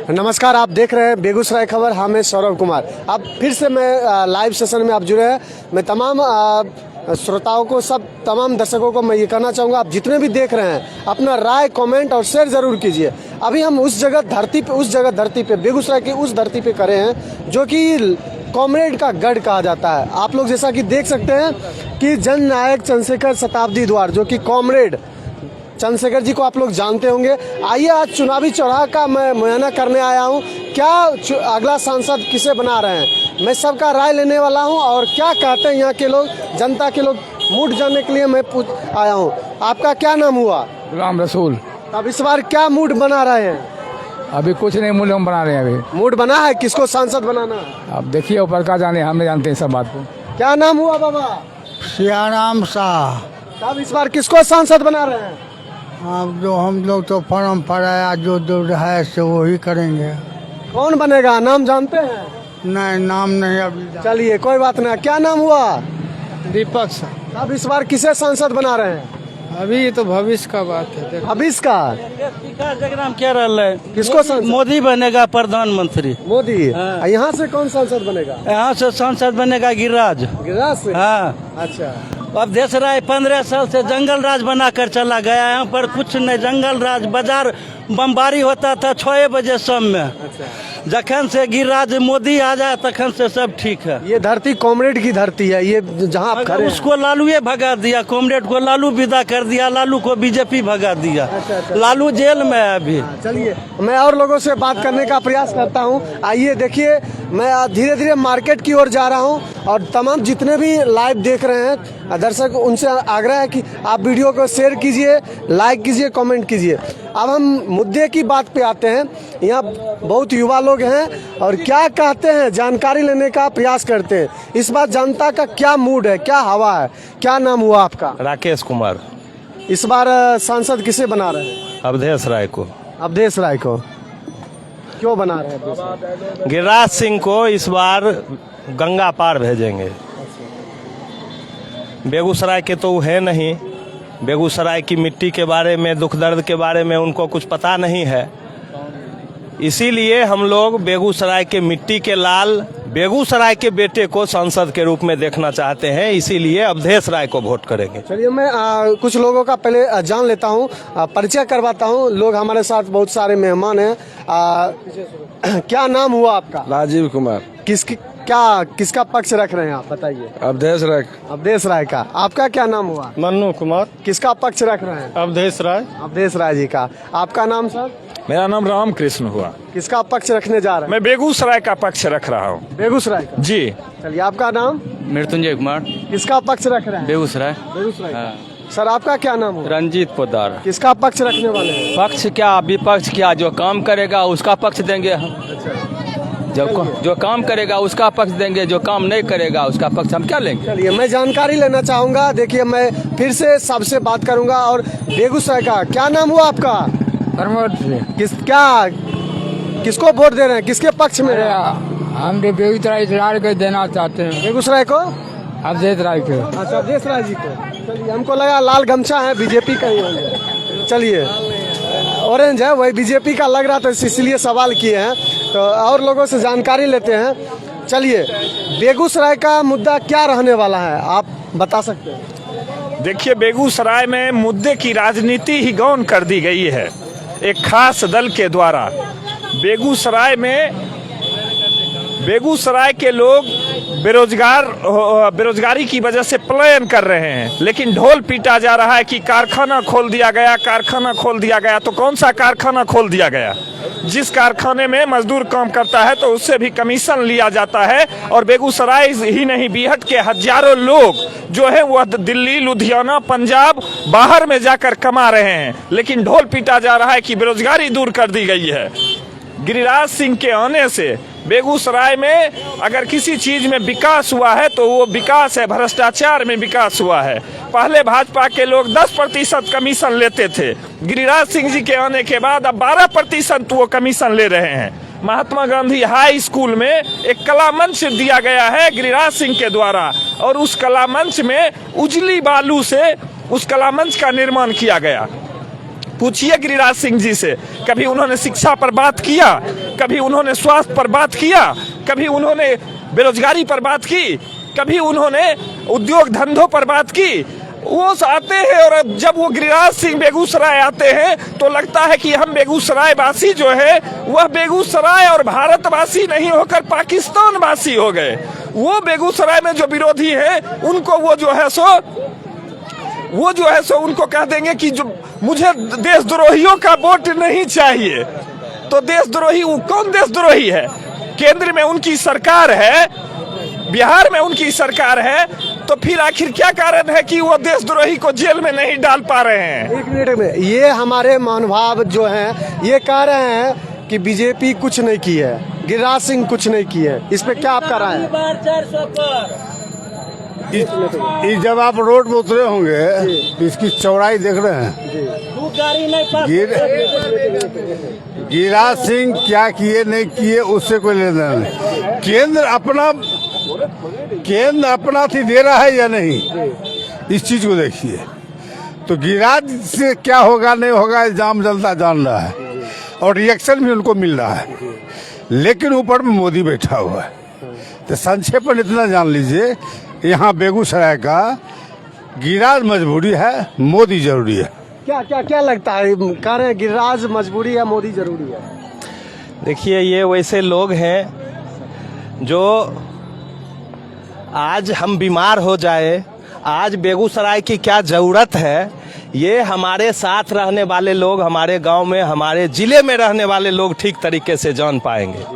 नमस्कार, आप देख रहे हैं बेगूसराय खबर। हाँ, मैं सौरभ कुमार। अब फिर से मैं लाइव सेशन में आप जुड़े हैं। मैं तमाम श्रोताओं को, सब तमाम दर्शकों को मैं ये कहना चाहूँगा, आप जितने भी देख रहे हैं अपना राय, कमेंट और शेयर ज़रूर कीजिए। अभी हम उस जगह धरती पे बेगूसराय की उस धरती पे खड़े हैं जो कि कॉमरेड का गढ़ कहा जाता है। आप लोग जैसा कि देख सकते हैं कि जननायक चंद्रशेखर शताब्दी द्वार, जो कि कॉमरेड चंद्रशेखर जी को आप लोग जानते होंगे। आइए, आज चुनावी चौराहा का मैं मुआयना करने आया हूँ। क्या अगला सांसद किसे बना रहे हैं, मैं सबका राय लेने वाला हूँ और क्या कहते हैं यहाँ के लोग, जनता के लोग, मूड जानने के लिए मैं आया हूँ। आपका क्या नाम हुआ? गुलाम रसूल। अब इस बार क्या मूड बना रहे हैं? अभी कुछ नहीं, मूड हम बना रहे हैं। अभी मूड बना है, किसको सांसद बनाना है? अब देखिए ऊपर का जाने, हम नहीं जानते हैं सब बात को। क्या नाम हुआ बाबा? सियाराम शाह। अब इस बार किसको सांसद बना रहे हैं? अब जो हम लोग तो फॉर्म पढ़ाया, जो है सो वही करेंगे। कौन बनेगा, नाम जानते हैं? नहीं, नाम नहीं अभी। चलिए, कोई बात नहीं। क्या नाम हुआ? दीपक शाह। अब इस बार किसे सांसद बना रहे हैं? अभी ये तो भविष्य का बात है। अब इसका नाम क्या रहा है? किसको सांसद? मोदी बनेगा प्रधानमंत्री। मोदी। हाँ। यहाँ से कौन सांसद बनेगा? यहाँ से सांसद बनेगा गिरिराज। गिरिराज से? हाँ। अच्छा। अब देश राय 15 साल से जंगल राज बनाकर चला गया। यहाँ पर कुछ नहीं, जंगल राज, बाजार बमबारी होता था 6 बजे शाम में। अच्छा। जखन से गिरिराज मोदी आ जाए तखन से सब ठीक है। ये धरती कॉमरेड की धरती है, ये जहाँ आप खड़े हैं। उसको लालूए भगा दिया, कॉमरेड को लालू विदा कर दिया, लालू को बीजेपी भगा दिया। अच्छा। लालू जेल में है अभी। चलिए, मैं और लोगों से बात करने का प्रयास करता हूँ। आइए देखिए, मैं धीरे धीरे मार्केट की ओर जा रहा हूँ और तमाम जितने भी लाइव देख रहे हैं दर्शक, उनसे आग्रह है कि आप वीडियो को शेयर कीजिए, लाइक कीजिए, कमेंट कीजिए। अब हम मुद्दे की बात पे आते हैं। यहाँ बहुत युवा लोग हैं और क्या कहते हैं, जानकारी लेने का प्रयास करते हैं। इस बार जनता का क्या मूड है, क्या हवा है? क्या नाम हुआ आपका? राकेश कुमार। इस बार सांसद किसे बना रहे हैं? अवधेश राय को। अवधेश राय को क्यों बना रहे हैं? गिरिराज सिंह को इस बार गंगा पार भेजेंगे। बेगूसराय के तो है नहीं, बेगूसराय की मिट्टी के बारे में, दुख दर्द के बारे में उनको कुछ पता नहीं है। इसीलिए हम लोग बेगूसराय के मिट्टी के लाल, बेगूसराय के बेटे को सांसद के रूप में देखना चाहते हैं। इसीलिए अवधेश राय को वोट करेंगे। चलिए, मैं कुछ लोगों का पहले जान लेता हूँ, परिचय करवाता हूँ। लोग हमारे साथ बहुत सारे मेहमान हैं। क्या नाम हुआ आपका? राजीव कुमार। किसका पक्ष रख रहे हैं आप, बताइए? अवधेश राय। अवधेश राय का। आपका क्या नाम हुआ? मन्नू कुमार। किसका पक्ष रख रहे हैं? अवधेश राय। अवधेश राय जी का। आपका नाम सर? मेरा नाम रामकृष्ण हुआ। किसका पक्ष रखने जा रहे हैं? मैं बेगूसराय का पक्ष रख रहा हूँ। बेगूसराय का। जी। चलिए, आपका नाम? मृत्युंजय कुमार। किसका पक्ष रख रहे हैं? बेगूसराय। बेगूसराय का। सर, आपका क्या नाम हुआ? रंजीत पोदार। किसका पक्ष रखने वाले हैं? पक्ष क्या, विपक्ष क्या, जो काम करेगा उसका पक्ष देंगे हम। जो काम करेगा उसका पक्ष देंगे, जो काम नहीं करेगा उसका पक्ष हम क्या लेंगे। चलिए, मैं जानकारी लेना चाहूँगा। देखिए, मैं फिर से सबसे बात करूँगा। और बेगूसराय का क्या नाम हुआ आपका? प्रमोद जी। किसको वोट दे रहे हैं, किसके पक्ष में? हम बेगूसराय को देना चाहते हैं। बेगूसराय को? अवधेश राय को। अच्छा, अवधेश राय जी को। चलिए, हमको लगा लाल गमछा है, बीजेपी का ही होंगे। चलिए, ऑरेंज है, वही बीजेपी का लग रहा था, इसलिए सवाल किए हैं। तो और लोगों से जानकारी लेते हैं। चलिए, बेगूसराय का मुद्दा क्या रहने वाला है, आप बता सकते हैं? देखिए, बेगूसराय में मुद्दे की राजनीति ही गौण कर दी गई है एक खास दल के द्वारा। बेगूसराय के लोग बेरोजगारी की वजह से पलायन कर रहे हैं, लेकिन ढोल पीटा जा रहा है कि कारखाना खोल दिया गया, कारखाना खोल दिया गया। तो कौन सा कारखाना खोल दिया गया? जिस कारखाने में मजदूर काम करता है तो उससे भी कमीशन लिया जाता है। और बेगूसराय ही नहीं, बीहट के हजारों लोग जो है वह दिल्ली, लुधियाना, पंजाब, बाहर में जाकर कमा रहे हैं, लेकिन ढोल पीटा जा रहा है कि बेरोजगारी दूर कर दी गई है। गिरिराज सिंह के आने से बेगूसराय में अगर किसी चीज में विकास हुआ है तो वो विकास है, भ्रष्टाचार में विकास हुआ है। पहले भाजपा के लोग 10% कमीशन लेते थे, गिरिराज सिंह जी के आने के बाद अब 12% वो कमीशन ले रहे हैं। महात्मा गांधी हाई स्कूल में एक कला मंच दिया गया है गिरिराज सिंह के द्वारा, और उस कला मंच में उजली बालू से उस कला मंच का निर्माण किया गया। पूछिए गिरिराज सिंह जी से, कभी उन्होंने शिक्षा पर बात किया? कभी उन्होंने स्वास्थ्य पर बात किया, कभी उन्होंने बेरोजगारी पर बात की, कभी उन्होंने उद्योग धंधों पर बात की। वो आते हैं और जब वो गिरिराज सिंह बेगूसराय आते हैं तो लगता है कि हम बेगूसराय वासी जो है वह बेगूसराय और भारतवासी नहीं होकर पाकिस्तान वासी हो गए। वो बेगूसराय में जो विरोधी हैं उनको वो जो है सो उनको कह देंगे कि जो मुझे देशद्रोहियों का वोट नहीं चाहिए। तो देशद्रोही वो कौन देशद्रोही है? केंद्र में उनकी सरकार है, बिहार में उनकी सरकार है, तो फिर आखिर क्या कारण है कि वो देशद्रोही को जेल में नहीं डाल पा रहे हैं? एक मिनट में, ये हमारे महानुभाव जो हैं ये कह रहे हैं कि बीजेपी कुछ नहीं की है, गिरिराज सिंह कुछ नहीं की है। इस पे क्या आपका राय है? जब आप रोड में उतरे होंगे इसकी चौड़ाई देख रहे हैं। गिरिराज सिंह क्या किए नहीं किए उससे कोई लेना नहीं। केंद्र अपना थी दे रहा है या नहीं, इस चीज को देखिए। तो गिरिराज से क्या होगा नहीं होगा इल्जाम जनता जान रहा है और रिएक्शन भी उनको मिल रहा है, लेकिन ऊपर में मोदी बैठा हुआ है। तो संक्षेप में इतना जान लीजिए, यहाँ बेगूसराय का गिरिराज मजबूरी है, मोदी जरूरी है। क्या क्या क्या लगता है, कह रहे हैं गिरिराज मजबूरी है, मोदी जरूरी है? देखिए, ये वैसे लोग हैं जो आज हम बीमार हो जाए, आज बेगूसराय की क्या ज़रूरत है, ये हमारे साथ रहने वाले लोग, हमारे गांव में, हमारे ज़िले में रहने वाले लोग ठीक तरीके से जान पाएंगे।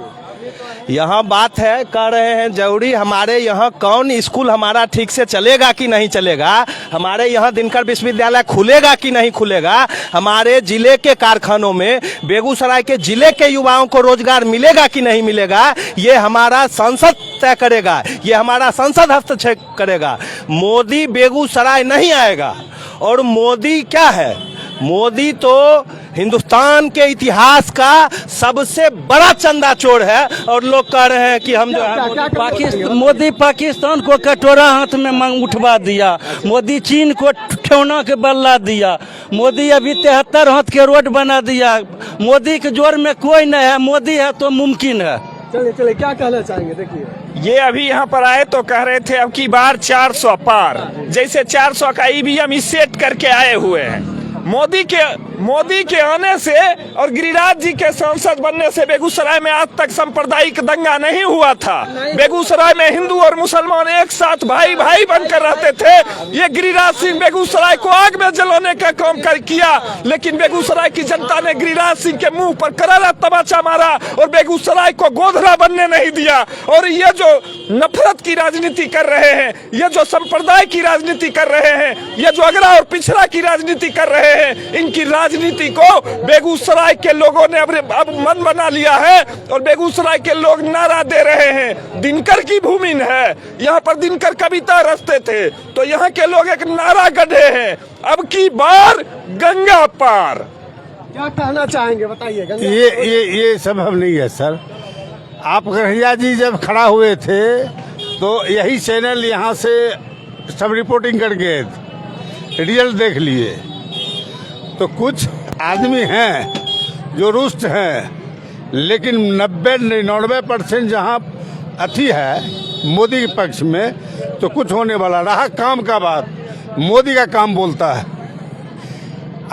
यहाँ बात है, कह रहे हैं जरूरी हमारे यहाँ कौन स्कूल हमारा ठीक से चलेगा कि नहीं चलेगा, हमारे यहाँ दिनकर विश्वविद्यालय खुलेगा कि नहीं खुलेगा, हमारे जिले के कारखानों में बेगूसराय के जिले के युवाओं को रोजगार मिलेगा कि नहीं मिलेगा, ये हमारा संसद तय करेगा, ये हमारा संसद हस्तक्षेप करेगा। मोदी बेगूसराय नहीं आएगा। और मोदी क्या है? मोदी तो हिंदुस्तान के इतिहास का सबसे बड़ा चंदा चोर है। और लोग कह रहे हैं कि हम जो है मोदी पाकिस्तान को कटोरा हाथ में उठवा दिया, मोदी चीन को ठेवना के बल्ला दिया, मोदी अभी 73 हाथ के रोड बना दिया। मोदी के जोर में कोई नहीं है, मोदी है तो मुमकिन है। चलिए क्या कहना चाहेंगे? देखिए, ये अभी यहाँ पर आए तो कह रहे थे अब की बार 400 पार, जैसे 400 का ईवीएम सेट करके आए हुए हैं। मोदी के आने से और गिरिराज जी के सांसद बनने से बेगूसराय में आज तक सांप्रदायिक दंगा नहीं हुआ था। बेगूसराय में हिंदू और मुसलमान एक साथ भाई भाई बनकर रहते थे। ये गिरिराज सिंह बेगूसराय को आग में जलाने का काम किया, लेकिन बेगूसराय की जनता ने गिरिराज सिंह के मुंह पर करारा तमाचा मारा और बेगूसराय को गोधरा बनने नहीं दिया। और ये जो नफरत की राजनीति कर रहे हैं, ये जो संप्रदाय की राजनीति कर रहे हैं, ये जो अगला और पिछड़ा की राजनीति कर रहे हैं, इनकी राजनीति को बेगूसराय के लोगों ने अब मन बना लिया है और बेगूसराय के लोग नारा दे रहे हैं। दिनकर की भूमि है, यहाँ पर दिनकर कविता रचते थे, तो यहाँ के लोग एक नारा गढ़े हैं, अब की बार गंगा पार। क्या कहना चाहेंगे बताइए? ये संभव नहीं है सर। आप गढ़िया जी जब खड़ा हुए थे तो यही चैनल यहाँ से सब रिपोर्टिंग कर गए, रियल देख लिए। तो कुछ आदमी हैं जो रुष्ट हैं, लेकिन 90-99% जहाँ अथी है मोदी के पक्ष में, तो कुछ होने वाला रहा। काम का बात मोदी का काम बोलता है।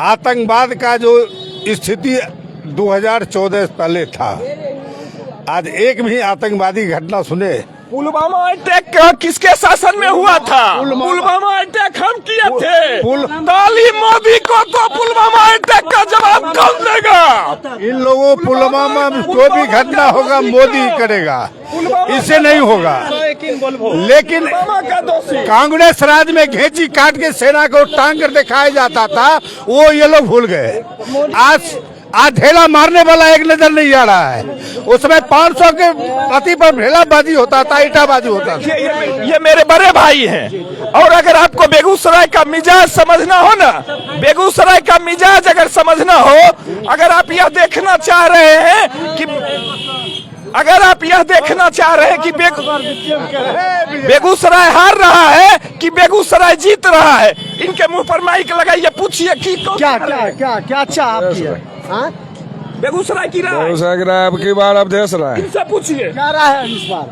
आतंकवाद का जो स्थिति 2014 पहले था, आज एक भी आतंकवादी घटना सुने? पुलवामा अटैक किसके शासन में हुआ था? पुलवामा अटैक हम किए थे। ताली मोदी को, तो पुलवामा अटैक का जवाब कौन देगा? इन लोगों पुलवामा में कोई भी घटना होगा मोदी करेगा, इससे नहीं होगा। लेकिन कांग्रेस राज में घेची काट के सेना को टांग कर दिखाया जाता था, वो ये लोग भूल गए। आज ढेला मारने वाला एक नजर नहीं आ रहा है। उस समय 500 के पति पर ढेलाबाजी होता था, ईटाबाजी होता था। ये मेरे बड़े भाई हैं। और अगर आपको बेगूसराय का मिजाज समझना हो ना, बेगूसराय का मिजाज अगर समझना हो, अगर आप यह देखना चाह रहे हैं कि बेगूसराय हार रहा है कि बेगूसराय जीत रहा है, इनके मुंह पर माइक लगाइए, पूछिए कि क्या चाह आपकी है? बेगूसराय की राय बेगूसराय की राय अब की बार अवधेश राय। इनसे पूछिए क्या रहा है इस बार?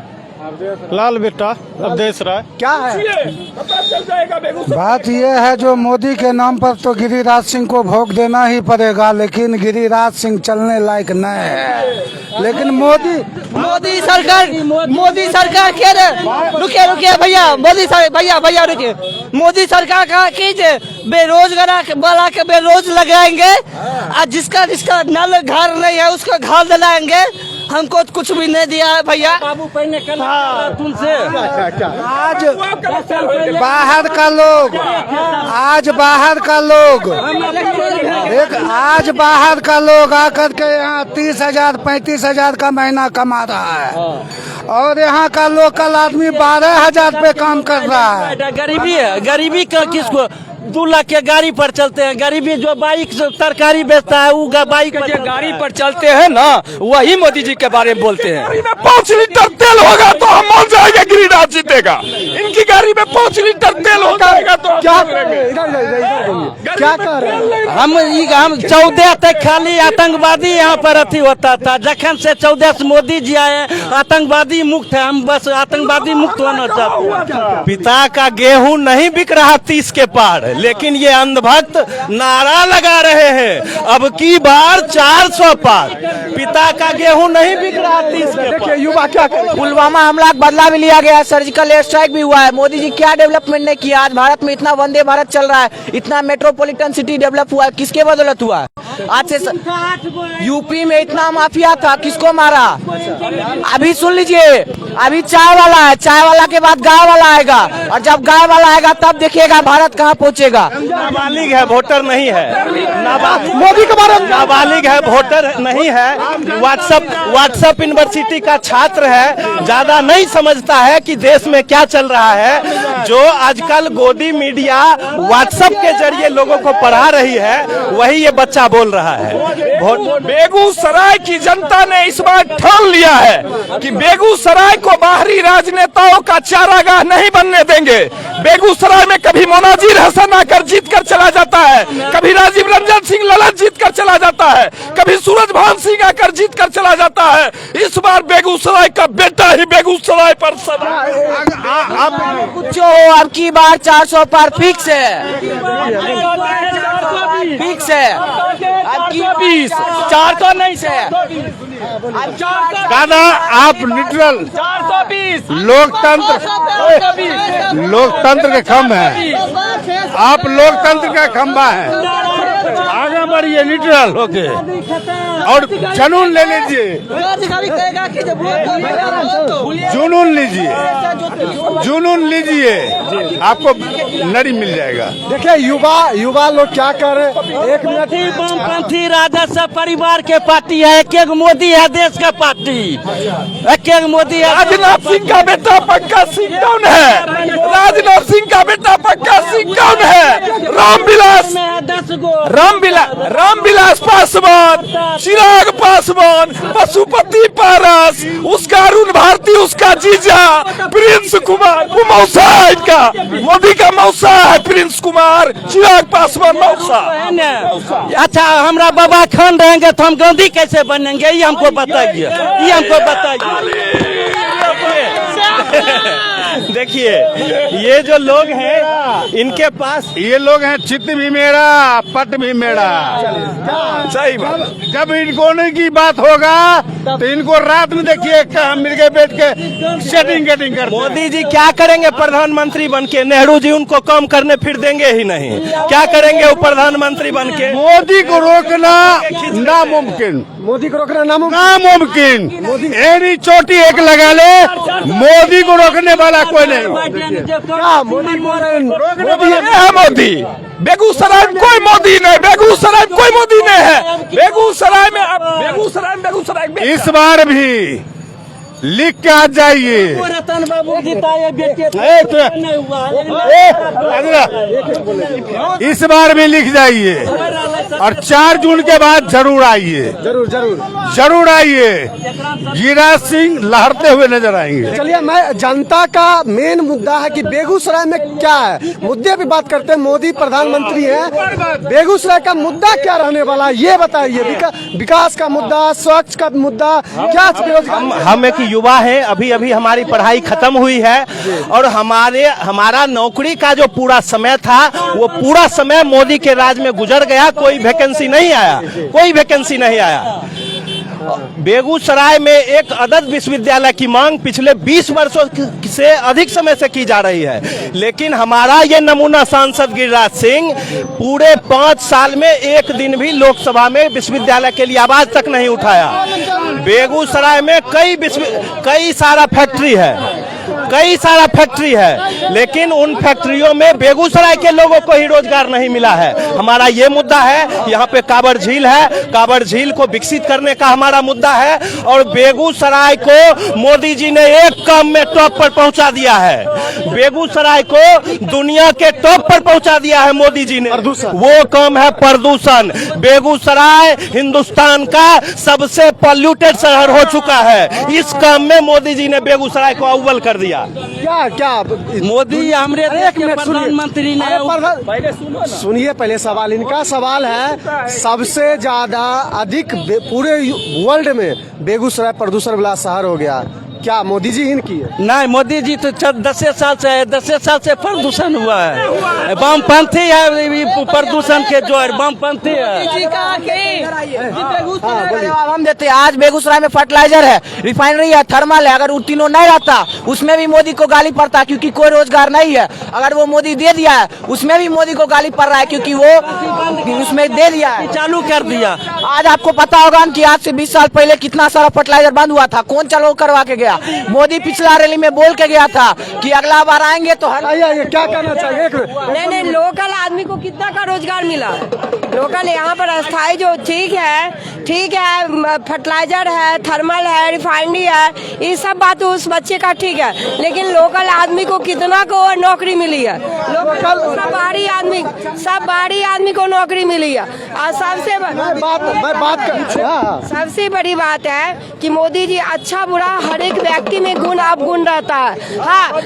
लाल बेटा अवधेश राय। क्या है? पता चल जाएगा बेगूसराय। बात यह है जो मोदी के नाम पर तो गिरिराज सिंह को वोट देना ही पड़ेगा, लेकिन गिरिराज सिंह चलने लायक नहीं है। लेकिन मोदी सरकार के रुकिए भैया, भैया रुकिए। मोदी सरकार का कीजिए, बेरोजगार वाला के बेरोज लगाएंगे और जिसका नल घर नहीं है उसको घर दिलाएंगे। हमको तो कुछ भी नहीं दिया है भैया। बाबू पहले तुमसे आज बाहर का लोग आज बाहर का लोग आकर के यहाँ 30,000 35,000 का महीना कमा रहा है और यहाँ का लोकल आदमी 12,000 पे काम कर रहा है। गरीबी है, गरीबी का किसको 2 लाख के गाड़ी पर चलते हैं। गरीबी जो बाइक से तरकारी बेचता है वो बाइक पर गाड़ी पर चलते हैं ना, वही मोदी जी के बारे में बोलते हैं। गाड़ी में 5 लीटर तेल होगा तो हम मान जाएंगे गिरिराज जीतेगा। इनकी गाड़ी में 5 लीटर तेल हो जाएगा तो क्या कर रहे हैं? हम 14 तक खाली आतंकवादी यहाँ पर अथी होता था। जखन से 14 से मोदी जी आए आतंकवादी मुक्त है। हम बस आतंकवादी मुक्त होना चाहते हैं। पिता का गेहूं नहीं बिक रहा 30 के पार, लेकिन ये अंधभक्त नारा लगा रहे हैं अब की बार 400 पार। पिता का गेहूं नहीं बिक रहा 30 के पार। युवा क्या करें? पुलवामा हमला का बदला भी लिया गया, सर्जिकल एयर स्ट्राइक भी हुआ है। मोदी जी क्या डेवलपमेंट नहीं किया? आज भारत में इतना वंदे भारत चल रहा है, इतना मेट्रोपॉलिटन सिटी डेवलप हुआ है, किसके बदौलत हुआ है? आज से यूपी में इतना माफिया था, किसको मारा? अभी सुन लीजिए, अभी चाय वाला है, चाय वाला के बाद गाय वाला आएगा और जब गाय वाला आएगा तब देखिएगा भारत कहाँ पहुँचेगा। नाबालिग है, वोटर नहीं है। मोदी के बारे में नाबालिग है, वोटर नहीं है। व्हाट्सएप यूनिवर्सिटी का छात्र है, ज्यादा नहीं समझता है कि देश में क्या चल रहा है। जो आजकल गोदी मीडिया व्हाट्सएप के जरिए लोगों को पढ़ा रही है, वही ये बच्चा बोल रहा है। बेगूसराय की जनता ने इस बार ठान लिया है कि बेगूसराय को बाहरी राजनेताओं का चारागाह नहीं बनने देंगे। बेगूसराय में कभी मोनाजिर हसन आकर जीत कर चला जाता है, कभी राजीव रंजन सिंह ललन जीत कर चला जाता है, कभी सूरजभान सिंह आकर जीत कर चला जाता है। इस बार बेगूसराय का बेटा ही बेगूसराय पर कुछ हो, अब की बार 400 पर फिक्स है, फिक्स है। अब की 20 400 नहीं से दादा आप न्यूट्रल 420 लोकतंत्र के खम्भ है, आप लोकतंत्र का खंभा है। आगे बढ़िए न्यूट्रल होके और जुनून ले लीजिए, जुनून लीजिए, आपको नरी मिल जाएगा। देखिए युवा लोग क्या कर रहे हैं। 1 मिनट। वामपंथी राजस्व परिवार के पार्टी है, एक मोदी है देश का पार्टी, एक मोदी है। राजनाथ सिंह का बेटा पंकज सिंह कौन है? राजनाथ सिंह का बेटा पंकज सिंह कौन है? रामविलास पासवान, चिराग पासवान, पशुपति पारस, उसका अरुण भारती, उसका जीजा प्रिंस कुमार, वो मौसा है इनका, मोदी का मौसा है प्रिंस कुमार, चिराग पासवान मौसा। अच्छा हमरा बाबा खान रहेंगे तो हम गांधी कैसे बनेंगे? ये हमको बताइए, ये हमको बताइए। देखिए ये जो लोग हैं इनके पास, ये लोग हैं चित्त भी मेरा पट भी मेरा। सही बात। जब इनको नहीं की बात होगा तो इनको रात में देखिए मिलके बैठ के सेटिंग करते हैं। मोदी जी क्या करेंगे प्रधानमंत्री बनके? नेहरू जी उनको काम करने फिर देंगे ही नहीं। क्या करेंगे वो प्रधानमंत्री बनके? मोदी को रोकना नामुमकिन, मोदी को रोकना नामुमकिन। नामुमकिन। एनी चोटी एक लगा ले, मोदी को रोकने वाला कोई नहीं। मोदी बेगूसराय में कोई मोदी नहीं, बेगूसराय में कोई मोदी नहीं है। बेगूसराय में इस बार भी लिख के आ जाइए। रतन बाबू जिताए बेटे इस बार भी लिख जाइए और 4 जून के बाद जरूर आइए, जरूर जरूर। जरूर आइए। गिरिराज सिंह लहरते हुए नजर आएंगे। चलिए, मैं जनता का मेन मुद्दा है कि बेगूसराय में क्या है, मुद्दे पे बात करते हैं। मोदी प्रधानमंत्री हैं, बेगूसराय का मुद्दा क्या रहने वाला है ये बताइए। विकास का मुद्दा, स्वच्छ का मुद्दा, क्या हम एक युवा हैं, अभी अभी हमारी पढ़ाई खत्म हुई है और हमारा नौकरी का जो पूरा समय था वो पूरा समय मोदी के राज में गुजर गया। कोई वैकेंसी नहीं आया, कोई वैकेंसी नहीं आया। बेगूसराय में एक अदद विश्वविद्यालय की मांग पिछले 20 वर्षों से अधिक समय से की जा रही है, लेकिन हमारा ये नमूना सांसद गिरिराज सिंह पूरे 5 साल में एक दिन भी लोकसभा में विश्वविद्यालय के लिए आवाज तक नहीं उठाया। बेगूसराय में कई सारा फैक्ट्री है, लेकिन उन फैक्ट्रियों में बेगूसराय के लोगों को ही रोजगार नहीं मिला है। हमारा ये मुद्दा है। यहाँ पे कांवर झील है, कांवर झील को विकसित करने का हमारा मुद्दा है और बेगूसराय को मोदी जी ने एक काम में टॉप पर पहुंचा दिया है। बेगूसराय को दुनिया के टॉप पर पहुंचा दिया है मोदी जी ने। वो काम है प्रदूषण। बेगूसराय हिंदुस्तान का सबसे पॉल्यूटेड शहर हो चुका है। इस काम में मोदी जी ने बेगूसराय को अव्वल कर दिया। क्या मोदी हमारे देश के प्रधानमंत्री ने सुनिए पहले सवाल। इनका सवाल है सबसे ज्यादा अधिक पूरे वर्ल्ड में बेगूसराय प्रदूषण वाला शहर हो गया, क्या मोदी जी ही की है? नहीं, मोदी जी तो 10 साल से प्रदूषण हुआ है। वामपंथी है, प्रदूषण के जो है वामपंथी है। हम देते हैं। आज बेगूसराय में फर्टिलाइजर है, रिफाइनरी है, थर्मल है। अगर वो तीनों नहीं रहता उसमें भी मोदी को गाली पड़ता क्योंकि कोई रोजगार नहीं है। अगर वो मोदी दे दिया है उसमें भी मोदी को गाली पड़ रहा है क्योंकि वो उसमें दे दिया है, चालू कर दिया। आज आपको पता होगा कि आज से 20 साल पहले कितना सारा फर्टिलाइजर बंद हुआ था, कौन चालू करवा के गया? मोदी पिछला रैली में बोल के गया था कि अगला बार आएंगे तो क्या करना चाहिए? नहीं, लोकल आदमी को कितना का रोजगार मिला? लोकल यहाँ पर अस्थायी जो ठीक है, फर्टिलाइजर है, थर्मल है, रिफाइनरी है, ये सब बात उस बच्चे का ठीक है, लेकिन लोकल आदमी को कितना को नौकरी मिली है? सब बाहरी आदमी को नौकरी मिली है। और सबसे बड़ी बात है कि मोदी जी अच्छा बुरा हर एक व्यक्ति में गुण अवगुण रहता है। हाँ,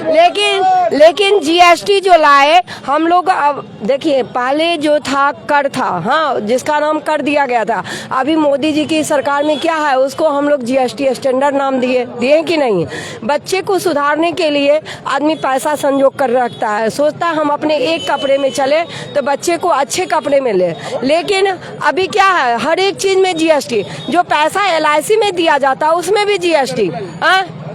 लेकिन जीएसटी जो लाए हम लोग, अब देखिए पहले जो था कर था, हाँ, जिसका नाम कर दिया गया था। अभी मोदी जी की सरकार में क्या है, उसको हम लोग जीएसटी स्टैंडर्ड नाम दिए कि नहीं? बच्चे को सुधारने के लिए आदमी पैसा संजोग कर रखता है, सोचता है हम अपने एक कपड़े में चले तो बच्चे को अच्छे कपड़े में ले, लेकिन अभी क्या है, हर एक चीज में जीएसटी। जो पैसा LIC में दिया जाता है उसमें भी जीएसटी।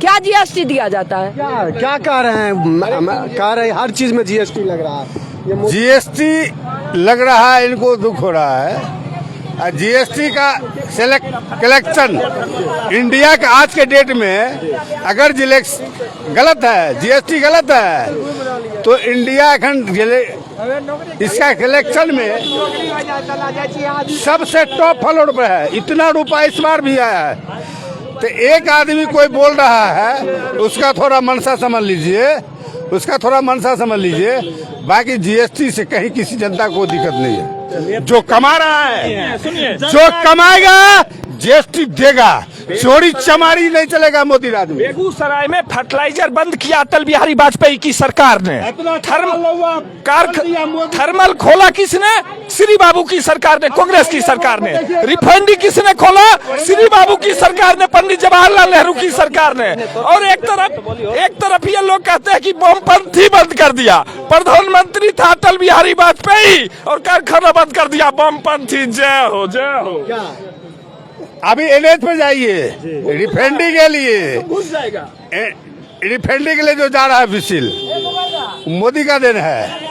क्या जीएसटी दिया जाता है? क्या कह रहे हैं? हर चीज में जीएसटी लग रहा है। जीएसटी लग रहा है, इनको दुख हो रहा है। जीएसटी का कलेक्शन इंडिया का आज के डेट में अगर गलत है, जीएसटी गलत है, तो इंडिया इसका कलेक्शन में सबसे टॉप फ्लोर पे है। इतना रुपया इस बार भी आया है। तो एक आदमी कोई बोल रहा है उसका थोड़ा मनसा समझ लीजिए, बाकी जीएसटी से कहीं किसी जनता को दिक्कत नहीं है। जो कमा रहा है, जो कमाएगा जीएसटी देगा। चोरी चमारी नहीं चलेगा मोदी राज में। बेगूसराय में फर्टिलाइजर बंद किया अटल बिहारी वाजपेयी की सरकार ने। थर्मल खोला किसने? श्री बाबू की सरकार ने, कांग्रेस की सरकार ने। रिफाइनरी किसने खोला? श्री बाबू की सरकार ने, पंडित जवाहरलाल नेहरू की सरकार ने। और एक तरफ ये लोग कहते हैं कि वामपंथी बंद कर दिया। प्रधानमंत्री था अटल बिहारी वाजपेयी और कारखाना बंद कर दिया वामपंथी। जय हो, जय हो। अभी NH पे जाइए, रिफाइनरी के लिए, रिफाइनरी के लिए जो जा रहा है विशिल, मोदी का देन है।